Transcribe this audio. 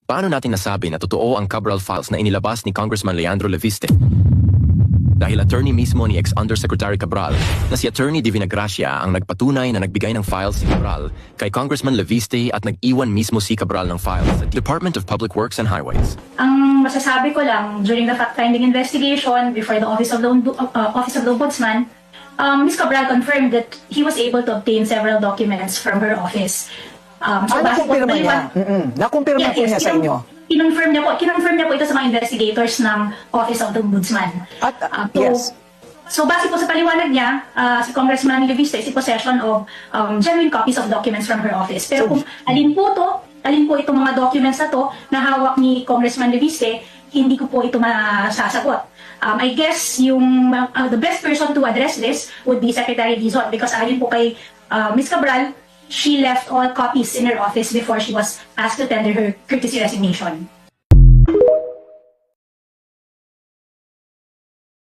Paano natin nasabi na totoo ang Cabral files na inilabas ni Congressman Leandro Leviste? Dahil attorney mismo ni ex-Undersecretary Cabral na si Attorney Divina Gracia ang nagpatunay na nagbigay ng files si Cabral kay Congressman Leviste at nag-iwan mismo si Cabral ng files sa Department of Public Works and Highways. Ang masasabi ko lang, during the fact-finding investigation before the Office of the Ombudsman, Ms. Cabral confirmed that he was able to obtain several documents from her office. Nakumpirma niya? Nakumpirma po niya sa inyo? Kinonfirm niya po ito sa mga investigators ng Office of the Ombudsman. At, yes. So base po sa paliwanag niya, si Congressman Leviste is in possession of genuine copies of documents from her office. Pero kung alin po itong mga documents na to na hawak ni Congressman Leviste, hindi ko po ito masasagot. I guess the best person to address this would be Secretary Dizon, because ayon po kay Ms. Cabral, she left all copies in her office before she was asked to tender her courtesy resignation.